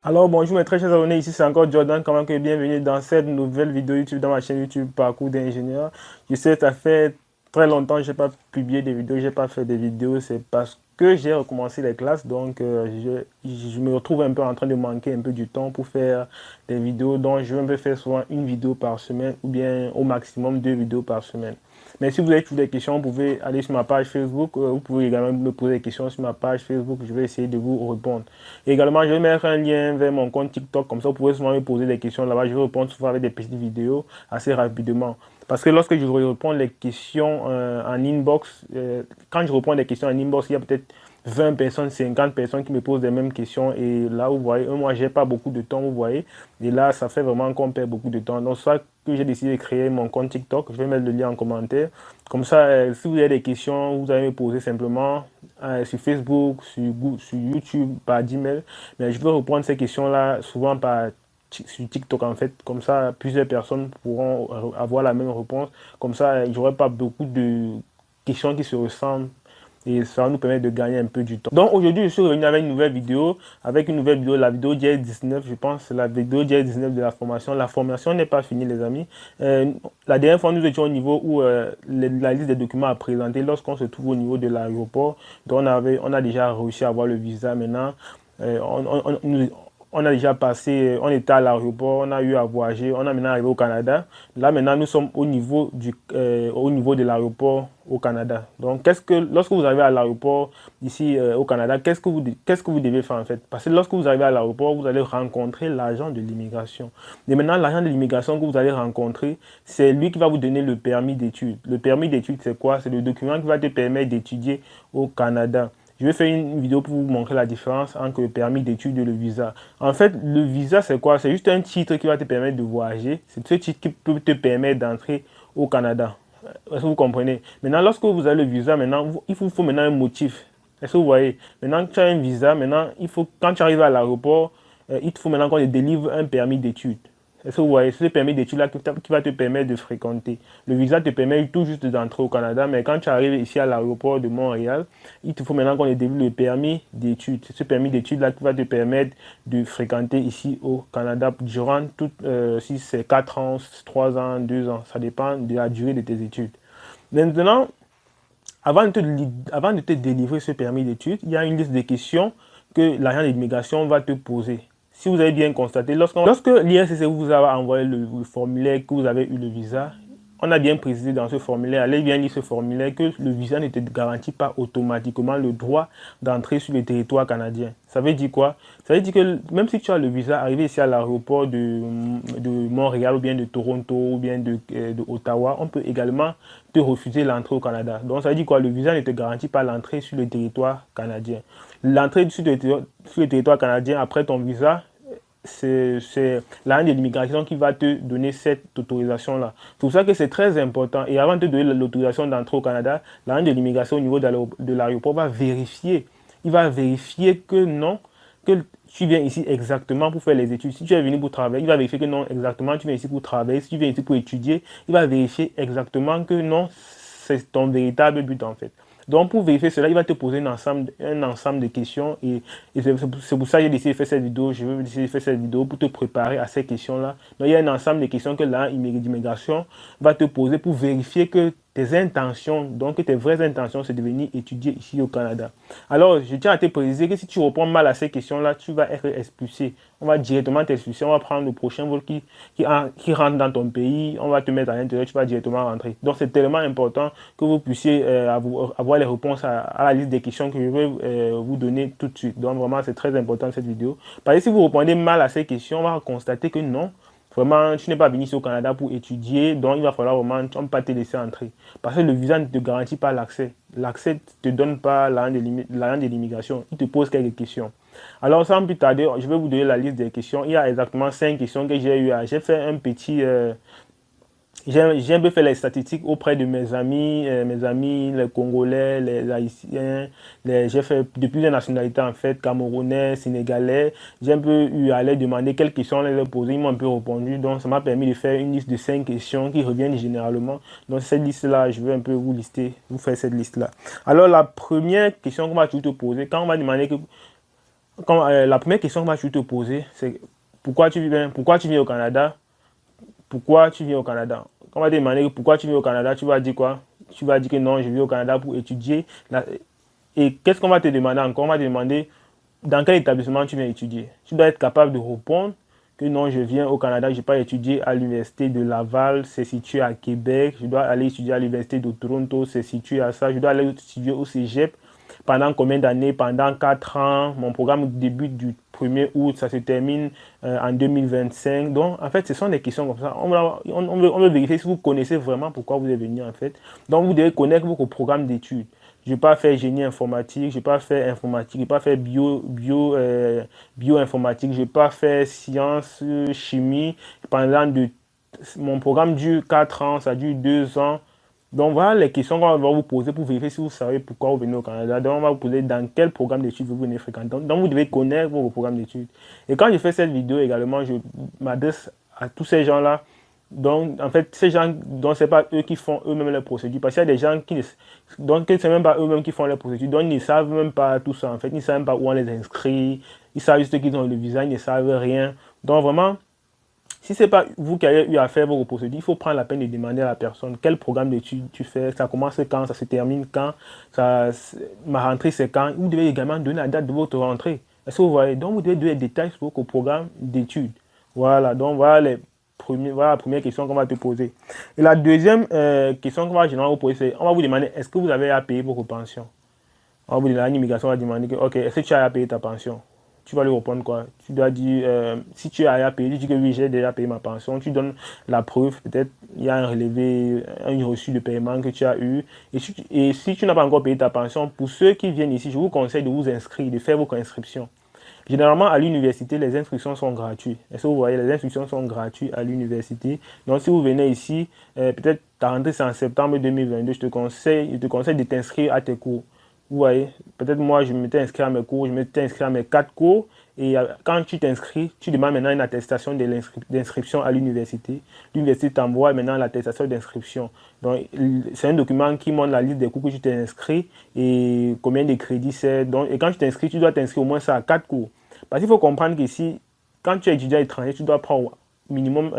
Alors bonjour mes très chers abonnés, ici c'est encore Jordan, comment que bienvenue dans cette nouvelle vidéo YouTube dans ma chaîne YouTube Parcours d'ingénieur. Je sais ça fait très longtemps que je n'ai pas publié des vidéos, j'ai pas fait des vidéos, c'est parce que j'ai recommencé les classes, donc je me retrouve un peu en train de manquer un peu du temps pour faire des vidéos, donc je vais me faire souvent une vidéo par semaine ou bien au maximum 2 vidéos par semaine. Mais si vous avez toujours des questions, vous pouvez aller sur ma page Facebook. Vous pouvez également me poser des questions sur ma page Facebook. Je vais essayer de vous répondre. Et également, je vais mettre un lien vers mon compte TikTok. Comme ça, vous pouvez souvent me poser des questions là-bas. Je vais répondre souvent avec des petites vidéos assez rapidement. Parce que lorsque je réponds les questions en inbox, quand je réponds des questions en inbox, il y a peut-être 20 personnes, 50 personnes qui me posent les mêmes questions. Et là, vous voyez, moi, j'ai pas beaucoup de temps, vous voyez. Et là, ça fait vraiment qu'on perd beaucoup de temps. Donc, c'est ça que j'ai décidé de créer mon compte TikTok. Je vais mettre le lien en commentaire. Comme ça, si vous avez des questions, vous allez me poser simplement sur Facebook, sur YouTube, par Gmail. Mais je vais reprendre ces questions-là souvent sur TikTok en fait. Comme ça, plusieurs personnes pourront avoir la même réponse. Comme ça, il n'y aurait pas beaucoup de questions qui se ressemblent et ça va nous permettre de gagner un peu du temps. Donc aujourd'hui, je suis revenu avec une nouvelle vidéo, la vidéo d'hier 19, je pense, la vidéo d'hier 19 de la formation. La formation n'est pas finie, les amis. La dernière fois, nous étions au niveau où la liste des documents à présenter lorsqu'on se trouve au niveau de l'aéroport. Donc on a déjà réussi à avoir le visa maintenant. Euh, on, on, on a déjà passé, on était à l'aéroport, on a eu à voyager, on a maintenant arrivé au Canada. Là maintenant, nous sommes au niveau de l'aéroport au Canada. Donc, lorsque vous arrivez à l'aéroport ici au Canada, qu'est-ce que vous devez faire en fait? Parce que lorsque vous arrivez à l'aéroport, vous allez rencontrer l'agent de l'immigration. Et maintenant, l'agent de l'immigration que vous allez rencontrer, c'est lui qui va vous donner le permis d'études. Le permis d'études, c'est quoi? C'est le document qui va te permettre d'étudier au Canada. Je vais faire une vidéo pour vous montrer la différence entre le permis d'études et le visa. En fait, le visa, c'est quoi? C'est juste un titre qui va te permettre de voyager. C'est ce titre qui peut te permettre d'entrer au Canada. Est-ce que vous comprenez? Maintenant, lorsque vous avez le visa, maintenant, il vous faut maintenant un motif. Est-ce que vous voyez? Maintenant que tu as un visa, maintenant, quand tu arrives à l'aéroport, il te faut maintenant qu'on te délivre un permis d'études. Est-ce que vous voyez? C'est ce permis d'études-là qui va te permettre de fréquenter. Le visa te permet tout juste d'entrer au Canada, mais quand tu arrives ici à l'aéroport de Montréal, il te faut maintenant qu'on te délivre le permis d'études. C'est ce permis d'études-là qui va te permettre de fréquenter ici au Canada durant si c'est 4 ans, 3 ans, 2 ans. Ça dépend de la durée de tes études. Maintenant, avant de te délivrer ce permis d'études, il y a une liste de questions que l'agent d'immigration va te poser. Si vous avez bien constaté, lorsque l'IRCC vous a envoyé le formulaire que vous avez eu le visa, on a bien précisé dans ce formulaire, allez bien lire ce formulaire, que le visa ne te garantit pas automatiquement le droit d'entrer sur le territoire canadien. Ça veut dire quoi? Ça veut dire que même si tu as le visa arrivé ici à l'aéroport de Montréal ou bien de Toronto ou bien de Ottawa, on peut également te refuser l'entrée au Canada. Donc ça veut dire quoi? Le visa ne te garantit pas l'entrée sur le territoire canadien. L'entrée sur le territoire canadien après ton visa, c'est l'agent de l'immigration qui va te donner cette autorisation-là. C'est pour ça que c'est très important. Et avant de te donner l'autorisation d'entrer au Canada, l'agent de l'immigration au niveau de l'aéroport va vérifier. Il va vérifier que non, que tu viens ici exactement pour faire les études. Si tu es venu pour travailler, il va vérifier que non, exactement, tu viens ici pour travailler. Si tu viens ici pour étudier, il va vérifier exactement que non, c'est ton véritable but en fait. Donc, pour vérifier cela, il va te poser un ensemble de questions et c'est pour ça que j'ai décidé de faire cette vidéo. Je vais décider de faire cette vidéo pour te préparer à ces questions-là. Donc, il y a un ensemble de questions que l'agent d'immigration va te poser pour vérifier que tes intentions, donc tes vraies intentions, c'est de venir étudier ici au Canada. Alors, je tiens à te préciser que si tu réponds mal à ces questions-là, tu vas être expulsé. On va directement t'expulser, on va prendre le prochain vol qui rentre dans ton pays, on va te mettre à l'intérieur, tu vas directement rentrer. Donc, c'est tellement important que vous puissiez avoir les réponses à la liste des questions que je vais vous donner tout de suite. Donc, vraiment, c'est très important cette vidéo. Parce que si vous répondez mal à ces questions, on va constater que non, vraiment, tu n'es pas venu ici au Canada pour étudier, donc il va falloir vraiment, on ne peut pas te laisser entrer. Parce que le visa ne te garantit pas l'accès. L'accès ne te donne pas l'agent de l'immigration. Il te pose quelques questions. Alors, sans plus tarder, je vais vous donner la liste des questions. Il y a exactement 5 questions que j'ai eu. J'ai fait J'ai un peu fait les statistiques auprès de mes amis, les Congolais, les Haïtiens. J'ai fait de plusieurs nationalités en fait, Camerounais, Sénégalais. J'ai un peu eu à les demander quelles questions les leur poser. Ils m'ont un peu répondu. Donc ça m'a permis de faire une liste de 5 questions qui reviennent généralement. Donc cette liste-là, je vais un peu vous lister, vous faire cette liste-là. Alors la première question qu'on va toujours te poser, quand on va demander que la première question qu'on va toujours te poser, c'est pourquoi tu viens au Canada? Pourquoi tu viens au Canada? Quand on va te demander pourquoi tu viens au Canada, tu vas dire quoi? Tu vas dire que non, je viens au Canada pour étudier. Et qu'est-ce qu'on va te demander encore? On va te demander dans quel établissement tu viens étudier. Tu dois être capable de répondre que non, je viens au Canada, je n'ai pas étudié à l'université de Laval, c'est situé à Québec. Je dois aller étudier à l'université de Toronto, c'est situé à ça. Je dois aller étudier au Cégep. Pendant combien d'années? Pendant 4 ans. Mon programme débute du 1er août, ça se termine en 2025. Donc, en fait, ce sont des questions comme ça. On veut vérifier si vous connaissez vraiment pourquoi vous êtes venu, en fait. Donc, vous devez connaître votre programme d'études. Je n'ai pas fait génie informatique, je n'ai pas fait informatique, je n'ai pas fait bioinformatique, je n'ai pas fait sciences, chimie. Mon programme dure 4 ans, ça dure 2 ans. Donc voilà les questions qu'on va vous poser pour vérifier si vous savez pourquoi vous venez au Canada. Donc on va vous poser dans quel programme d'études vous venez fréquenter. Donc vous devez connaître vos programmes d'études. Et quand je fais cette vidéo également, je m'adresse à tous ces gens-là. Donc en fait, ces gens, donc c'est pas eux qui font eux-mêmes les procédures. Parce qu'il y a des gens qui ne, donc c'est même pas eux-mêmes qui font les procédures. Donc ils ne savent même pas tout ça en fait. Ils ne savent même pas où on les inscrit. Ils savent juste qu'ils ont le visa, ils ne savent rien. Donc vraiment, si ce n'est pas vous qui avez eu à faire vos procédures, il faut prendre la peine de demander à la personne quel programme d'études tu fais, ça commence quand, ça se termine quand, ma rentrée c'est quand. Vous devez également donner la date de votre rentrée. Est-ce que vous voyez? Donc vous devez donner des détails sur votre programme d'études. Voilà, donc voilà la première question qu'on va te poser. Et la deuxième question qu'on va généralement vous poser, c'est on va vous demander est-ce que vous avez à payer votre pension? On va vous demander, l'immigration va demander que, ok, est-ce que tu as à payer ta pension? Tu vas lui répondre quoi? Tu dois dire, si tu as à payer, tu dis que oui, j'ai déjà payé ma pension. Tu donnes la preuve, peut-être il y a un relevé, un reçu de paiement que tu as eu. Et si tu n'as pas encore payé ta pension, pour ceux qui viennent ici, je vous conseille de vous inscrire, de faire votre inscription. Généralement, à l'université, les inscriptions sont gratuites. Est-ce que vous voyez, les inscriptions sont gratuites à l'université. Donc, si vous venez ici, peut-être ta rentrée c'est en septembre 2022, je te conseille de t'inscrire à tes cours. Vous voyez, peut-être moi, je m'étais inscrit à mes cours, je m'étais inscrit à mes 4 cours. Et quand tu t'inscris, tu demandes maintenant une attestation d'inscription à l'université. L'université t'envoie maintenant l'attestation d'inscription. Donc, c'est un document qui montre la liste des cours que tu t'es inscrit et combien de crédits c'est. Donc, et quand tu t'inscris, tu dois t'inscrire au moins ça à 4 cours. Parce qu'il faut comprendre qu'ici, quand tu es étudiant étranger, tu dois prendre minimum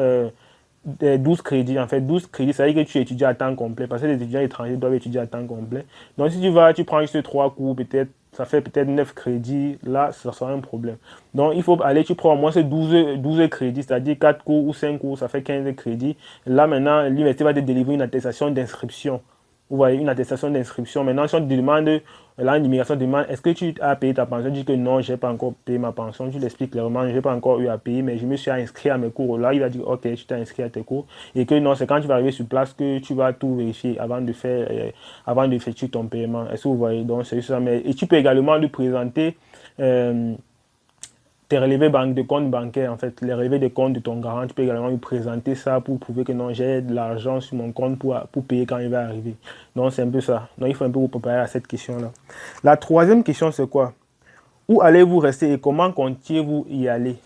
12 crédits. En fait, 12 crédits, ça veut dire que tu étudies à temps complet. Parce que les étudiants étrangers doivent étudier à temps complet. Donc, si tu prends juste 3 cours, peut-être, ça fait peut-être 9 crédits. Là, ça sera un problème. Donc, il faut aller, tu prends au moins ces 12 crédits, c'est-à-dire 4 cours ou 5 cours, ça fait 15 crédits. Là, maintenant, l'université va te délivrer une attestation d'inscription. Vous voyez, une attestation d'inscription. Maintenant, si on te demande, là, l'immigration demande, est-ce que tu as payé ta pension? Tu dis que non, je n'ai pas encore payé ma pension. Tu l'expliques clairement, je n'ai pas encore eu à payer, mais je me suis inscrit à mes cours. Là, il va dire, ok, tu t'es inscrit à tes cours. Et que non, c'est quand tu vas arriver sur place que tu vas tout vérifier avant d'effectuer ton paiement. Est-ce que vous voyez? Donc, c'est ça. Et tu peux également lui présenter tes relevés de compte bancaire, en fait, les relevés de compte de ton garant, tu peux également lui présenter ça pour prouver que non, j'ai de l'argent sur mon compte pour payer quand il va arriver. Donc, c'est un peu ça. Donc, il faut un peu vous préparer à cette question-là. La troisième question, c'est quoi? Où allez-vous rester et comment comptiez-vous y aller?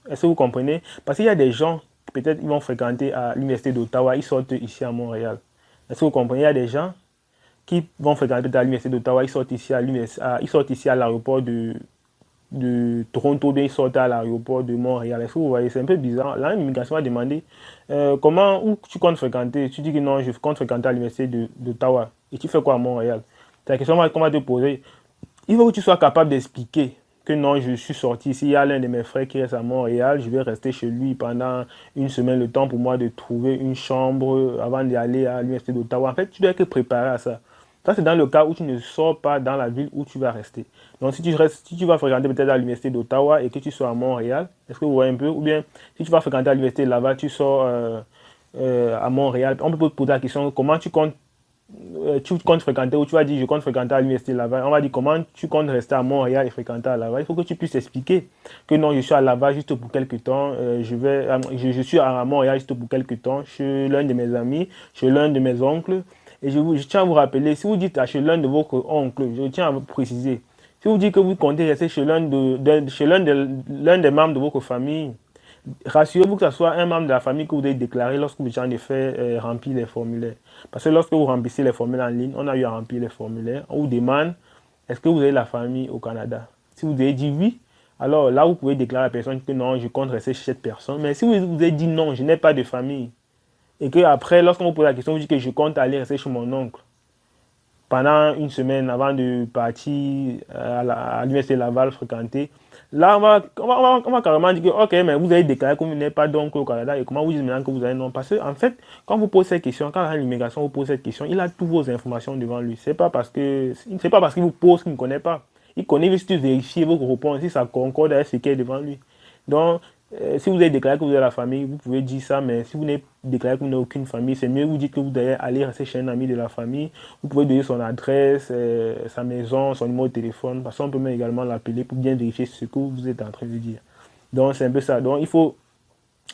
Est-ce que vous comprenez? Parce qu'il y a des gens, peut-être, ils vont fréquenter à l'université d'Ottawa, ils sortent ici à Montréal. Est-ce que vous comprenez? Il y a des gens qui vont fréquenter à l'université d'Ottawa, ils sortent ici à l'aéroport de Toronto, bien ils sortent à l'aéroport de Montréal. Est-ce que vous voyez, c'est un peu bizarre. Là, l'immigration va demander où tu comptes fréquenter. Tu dis que non, je compte fréquenter à l'université d'Ottawa. Et tu fais quoi à Montréal? C'est la question qu'on va te poser. Il faut que tu sois capable d'expliquer que non, je suis sorti ici. Il y a l'un de mes frères qui reste à Montréal. Je vais rester chez lui pendant une semaine, le temps pour moi de trouver une chambre avant d'aller à l'université d'Ottawa. En fait, tu dois être préparé à ça. Ça, c'est dans le cas où tu ne sors pas dans la ville où tu vas rester. Donc, si tu vas fréquenter peut-être à l'université d'Ottawa et que tu sors à Montréal, est-ce que vous voyez un peu? Ou bien, si tu vas fréquenter à l'université de Laval, tu sors à Montréal, on peut te poser la question comment tu comptes tu comptes fréquenter, ou tu vas dire je compte fréquenter à l'université Laval. On va dire comment tu comptes rester à Montréal et fréquenter à Laval. Il faut que tu puisses expliquer que non, je suis à Laval juste pour quelques temps. Je suis à Montréal juste pour quelques temps chez l'un de mes amis, chez l'un de mes oncles. Et je tiens à vous rappeler, si vous dites chez l'un de vos oncles, je tiens à vous préciser, si vous dites que vous comptez rester chez l'un des membres de votre famille, rassurez-vous que ce soit un membre de la famille que vous devez déclarer lorsque vous êtes en effet remplir les formulaires. Parce que lorsque vous remplissez les formulaires en ligne, on a eu à remplir les formulaires, on vous demande est-ce que vous avez la famille au Canada. Si vous avez dit oui, alors là vous pouvez déclarer à la personne que non, je compte rester chez cette personne. Mais si vous avez dit non, je n'ai pas de famille, et que après, lorsqu'on vous pose la question, vous dites que je compte aller rester chez mon oncle pendant une semaine avant de partir à l'université Laval fréquenter. Là, on va carrément dire que, ok, mais vous avez déclaré que vous n'êtes pas d'oncle au Canada et comment vous dites maintenant que vous avez non? Parce qu'en fait, quand vous posez cette question, quand l'immigration vous pose cette question, il a toutes vos informations devant lui. C'est pas parce qu'il vous pose qu'il ne connaît pas. Il connaît juste vérifier vos réponses si ça concorde avec ce qui est devant lui. Donc, si vous avez déclaré que vous avez la famille, vous pouvez dire ça, mais si vous n'avez déclaré que vous n'avez aucune famille, c'est mieux vous dites que vous devez aller rester chez un ami de la famille. Vous pouvez donner son adresse, sa maison, son numéro de téléphone, parce qu'on peut même également l'appeler pour bien vérifier ce que vous êtes en train de dire. Donc c'est un peu ça. Donc il faut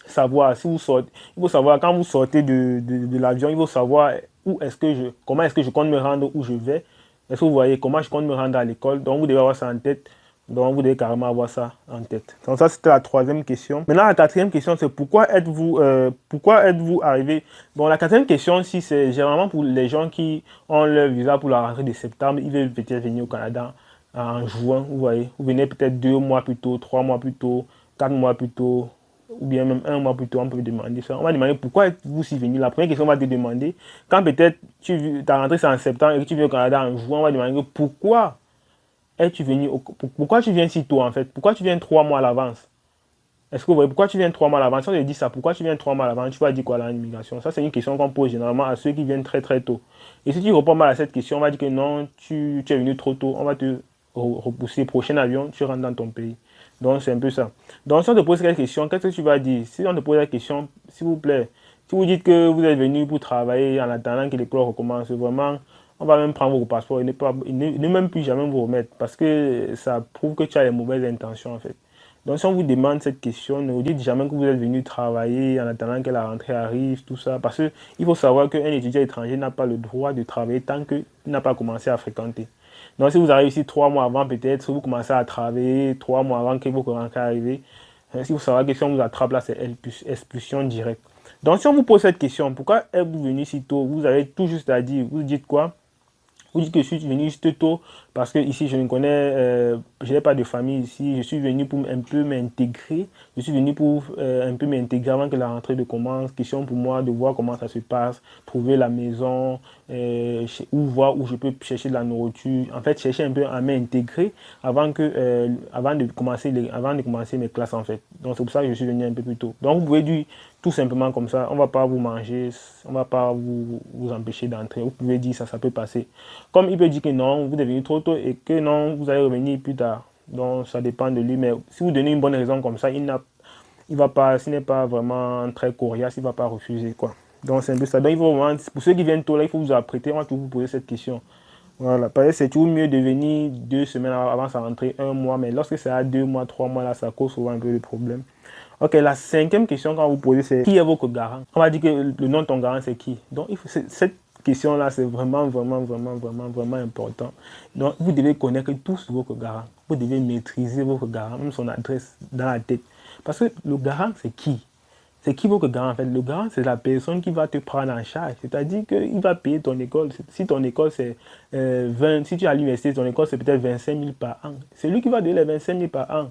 savoir, si vous sortez, il faut savoir quand vous sortez de l'avion, il faut savoir comment est-ce que je compte me rendre où je vais. Est-ce que vous voyez comment je compte me rendre à l'école? Donc vous devez avoir ça en tête. Donc, vous devez carrément avoir ça en tête. Donc, ça, c'était la troisième question. Maintenant, la quatrième question, c'est pourquoi êtes-vous arrivé? Bon, la quatrième question, si c'est généralement pour les gens qui ont leur visa pour la rentrée de septembre, ils veulent peut-être venir au Canada en juin, vous voyez. Vous venez peut-être 2 mois plus tôt, 3 mois plus tôt, 4 mois plus tôt, ou bien même 1 mois plus tôt, on peut demander ça. On va demander pourquoi êtes-vous si venu. La première question, on va te demander, quand peut-être ta rentrée c'est en septembre et que tu viens au Canada en juin, on va demander pourquoi es-tu venu pourquoi tu viens si tôt en fait? Pourquoi tu viens 3 mois à l'avance? Est-ce que vous voyez pourquoi tu viens 3 mois à l'avance? Si on te dit ça, pourquoi tu viens 3 mois à l'avance? Tu vas dire quoi là en immigration? Ça, c'est une question qu'on pose généralement à ceux qui viennent très très tôt. Et si tu réponds mal à cette question, on va dire que non, tu es venu trop tôt. On va te repousser. Prochain avion, tu rentres dans ton pays. Donc, c'est un peu ça. Donc, si on te pose cette question, qu'est-ce que tu vas dire? Si on te pose la question, s'il vous plaît, si vous dites que vous êtes venu pour travailler en attendant que l'école recommence, vraiment, on va même prendre vos passeports et ne même plus jamais vous remettre parce que ça prouve que tu as les mauvaises intentions en fait. Donc si on vous demande cette question, ne vous dites jamais que vous êtes venu travailler en attendant que la rentrée arrive, tout ça. Parce qu'il faut savoir qu'un étudiant étranger n'a pas le droit de travailler tant qu'il n'a pas commencé à fréquenter. Donc si vous arrivez ici 3 mois avant peut-être, vous commencez à travailler 3 mois avant que votre rentrée arrive, si vous savez que si on vous attrape là, c'est expulsion directe. Donc si on vous pose cette question, pourquoi êtes-vous venu si tôt? Vous avez tout juste à dire, vous dites quoi? Vous dites que je suis venu juste tôt parce que ici je ne connais, je n'ai pas de famille ici. Je suis venu pour un peu m'intégrer. Je suis venu pour un peu m'intégrer avant que la rentrée de commence. Question pour moi de voir comment ça se passe, trouver la maison, où voir où je peux chercher de la nourriture. En fait, chercher un peu à m'intégrer avant de commencer mes classes en fait. Donc c'est pour ça que je suis venu un peu plus tôt. Donc vous pouvez dire tout simplement comme ça, on ne va pas vous manger, on ne va pas vous empêcher d'entrer. Vous pouvez dire ça, ça peut passer. Comme il peut dire que non, vous êtes venu trop tôt et que non, vous allez revenir plus tard. Donc ça dépend de lui. Mais si vous donnez une bonne raison comme ça, il va pas, s'il n'est pas vraiment très coriace, il ne va pas refuser quoi. Donc c'est un peu ça. Donc il faut vraiment, pour ceux qui viennent tôt là, il faut vous apprêter, on va toujours vous poser cette question. Voilà, parce que c'est toujours mieux de venir 2 semaines avant sa rentrée, 1 mois, mais lorsque c'est à 2 mois, 3 mois, là, ça cause souvent un peu de problème. Ok, la cinquième question qu'on va vous poser, c'est qui est votre garant? On va dire que le nom de ton garant, c'est qui? Donc, cette question-là, c'est vraiment, vraiment, vraiment, vraiment, vraiment important. Donc, vous devez connaître tous votre garant. Vous devez maîtriser votre garant, même son adresse dans la tête. Parce que le garant, c'est qui? C'est qui votre garant en fait? Le garant, c'est la personne qui va te prendre en charge. C'est-à-dire qu'il va payer ton école. Si ton école, c'est 20, si tu es à l'université, ton école, c'est peut-être 25 000 par an. C'est lui qui va donner les 25 000 par an.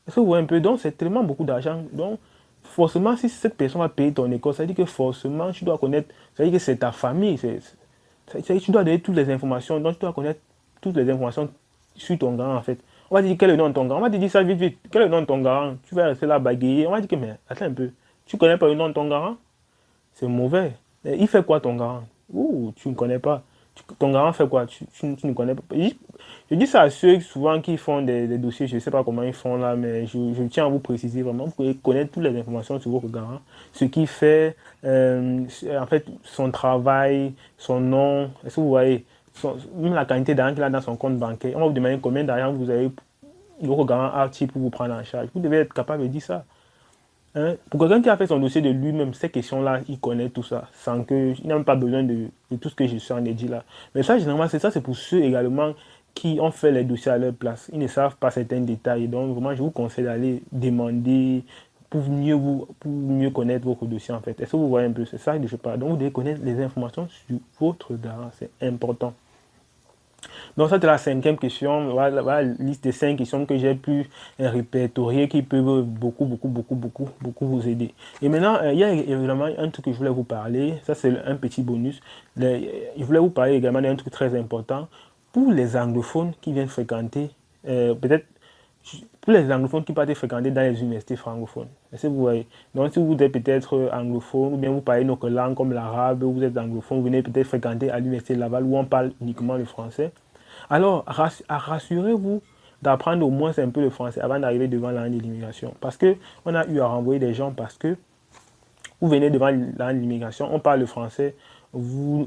Est-ce que vous voyez un peu? Donc, c'est tellement beaucoup d'argent. Donc, forcément, si cette personne va payer ton école, ça veut dire que forcément, tu dois connaître, ça veut dire que c'est ta famille. Tu dois donner toutes les informations. Donc, tu dois connaître toutes les informations sur ton garant, en fait. On va te dire quel est le nom de ton garant. On va te dire ça vite, vite. Quel est le nom de ton garant? Tu vas rester là, bagayer. On va dire que, mais attends un peu. Tu ne connais pas le nom de ton garant? C'est mauvais. Il fait quoi ton garant? Ouh, tu ne connais pas. Ton garant fait quoi? Tu ne connais pas. Je dis ça à ceux souvent qui font des dossiers, je ne sais pas comment ils font là, mais je tiens à vous préciser vraiment, vous pouvez connaître toutes les informations sur votre garant, ce qu'il fait, en fait, son travail, son nom, est-ce que vous voyez, même la quantité d'argent qu'il a dans son compte bancaire. On va vous demander combien d'argent vous avez, votre garant a pour vous prendre en charge. Vous devez être capable de dire ça. Hein? Pour quelqu'un qui a fait son dossier de lui-même, ces questions-là, il connaît tout ça, sans que, il n'a même pas besoin de tout ce que je suis en train de dire là. Mais ça, généralement, c'est pour ceux également qui ont fait les dossiers à leur place. Ils ne savent pas certains détails. Donc, vraiment, je vous conseille d'aller demander pour mieux connaître votre dossier, en fait. Est-ce que vous voyez un peu? C'est ça que je parle. Donc, vous devez connaître les informations sur votre garant. C'est important. Donc, ça, c'est la cinquième question. Voilà la liste de 5 questions que j'ai pu répertorier qui peuvent beaucoup vous aider. Et maintenant, il y a évidemment un truc que je voulais vous parler. Ça, c'est un petit bonus. Je voulais vous parler également d'un truc très important. Pour les anglophones qui viennent fréquenter, peut-être pour les anglophones qui partent fréquenter dans les universités francophones. Est-ce que vous voyez? Donc, si vous êtes peut-être anglophone, ou bien vous parlez notre langue comme l'arabe, ou vous êtes anglophone, vous venez peut-être fréquenter à l'université de Laval où on parle uniquement le français. Alors, rassurez-vous d'apprendre au moins un peu le français avant d'arriver devant la ligne de l'immigration. Parce qu'on a eu à renvoyer des gens parce que vous venez devant la ligne de l'immigration, on parle le français, vous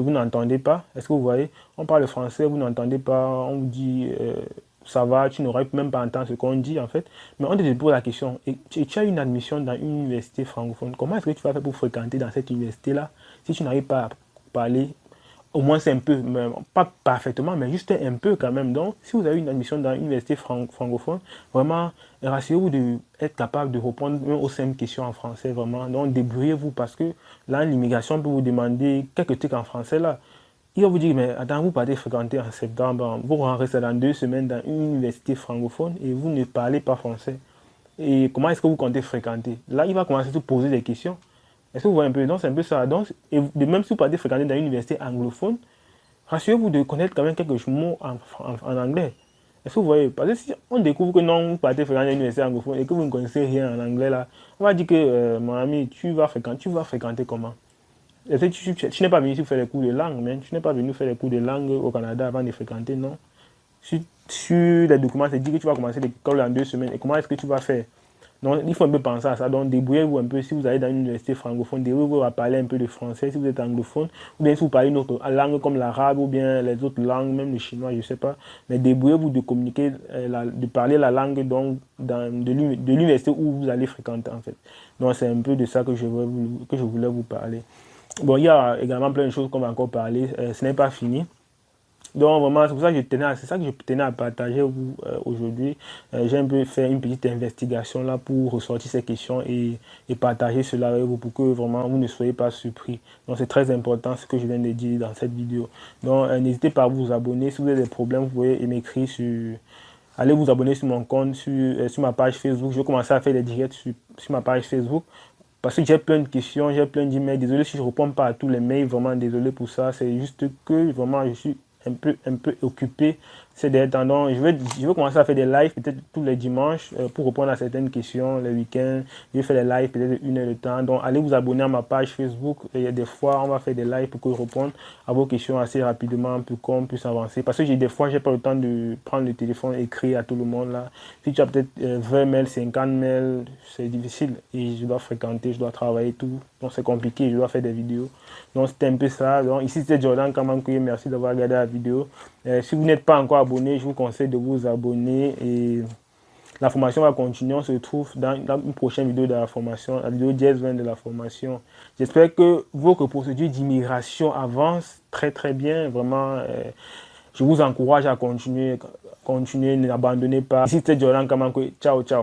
n'entendez pas. Est-ce que vous voyez? On parle le français, vous n'entendez pas, on vous dit ça va, tu n'aurais même pas entendu ce qu'on dit en fait. Mais on te pose la question, et tu as une admission dans une université francophone, comment est-ce que tu vas faire pour fréquenter dans cette université-là si tu n'arrives pas à parler? Au moins c'est un peu, pas parfaitement, mais juste un peu quand même. Donc, si vous avez une admission dans une université francophone, vraiment, rassurez-vous d'être capable de répondre aux simples questions en français, vraiment. Donc, débrouillez-vous parce que là, l'immigration peut vous demander quelques trucs en français là. Il va vous dire, mais attends, vous partez fréquenter en septembre, vous rentrez dans 2 semaines dans une université francophone et vous ne parlez pas français. Et comment est-ce que vous comptez fréquenter? Là, il va commencer à se poser des questions. Est-ce que vous voyez un peu? Donc, c'est un peu ça. Donc, et même si vous partez fréquenter dans une université anglophone, rassurez-vous de connaître quand même quelques mots en anglais. Est-ce que vous voyez? Parce que si on découvre que non, vous partez fréquenter une université anglophone et que vous ne connaissez rien en anglais, là, on va dire que, mon ami, tu vas fréquenter comment? Est-ce que tu n'es pas venu ici faire les cours de langue, mais tu n'es pas venu faire les cours de langue au Canada avant de fréquenter, non? Sur les documents, c'est dit que tu vas commencer l'école en 2 semaines. Et comment est-ce que tu vas faire? Donc, il faut un peu penser à ça. Donc, débrouillez-vous un peu. Si vous allez dans une université francophone, débrouillez-vous à parler un peu de français si vous êtes anglophone. Ou bien si vous parlez une autre langue comme l'arabe ou bien les autres langues, même le chinois, je ne sais pas. Mais débrouillez-vous de communiquer, de parler la langue donc, de l'université où vous allez fréquenter en fait. Donc, c'est un peu de ça que je voulais vous parler. Bon, il y a également plein de choses qu'on va encore parler. Ce n'est pas fini. Donc vraiment, c'est pour ça que je tenais à partager vous aujourd'hui. J'ai un peu fait une petite investigation là pour ressortir ces questions et partager cela avec vous pour que vraiment vous ne soyez pas surpris. Donc c'est très important ce que je viens de dire dans cette vidéo. Donc n'hésitez pas à vous abonner. Si vous avez des problèmes, vous pouvez m'écrire sur... Allez vous abonner sur mon compte, sur ma page Facebook. Je vais commencer à faire des directs sur ma page Facebook. Parce que j'ai plein de questions, j'ai plein d'emails. Désolé si je ne réponds pas à tous les mails, vraiment désolé pour ça. C'est juste que vraiment je suis un peu occupé ces derniers temps. Donc, je vais commencer à faire des lives peut-être tous les dimanches pour répondre à certaines questions les week-ends. Je vais faire des lives peut-être 1 heure de temps. Donc, allez vous abonner à ma page Facebook. Et il y a des fois, on va faire des lives pour que je réponde à vos questions assez rapidement pour qu'on puisse avancer. Parce que des fois, j'ai pas le temps de prendre le téléphone et écrire à tout le monde là. Si tu as peut-être 20 mails, 50 mails, c'est difficile. Et je dois fréquenter, je dois travailler tout. Donc, c'est compliqué, je dois faire des vidéos. Donc, c'était un peu ça. Donc, ici, c'était Jordan Kamankoye. Merci d'avoir regardé la vidéo. Si vous n'êtes pas encore abonné, je vous conseille de vous abonner. Et la formation va continuer. On se retrouve dans une prochaine vidéo de la formation, la vidéo 10-20 de la formation. J'espère que votre procédure d'immigration avance très, très bien. Vraiment, je vous encourage à continuer. Continuez, n'abandonnez pas. Ici, c'était Jordan Kamankoye. Ciao, ciao.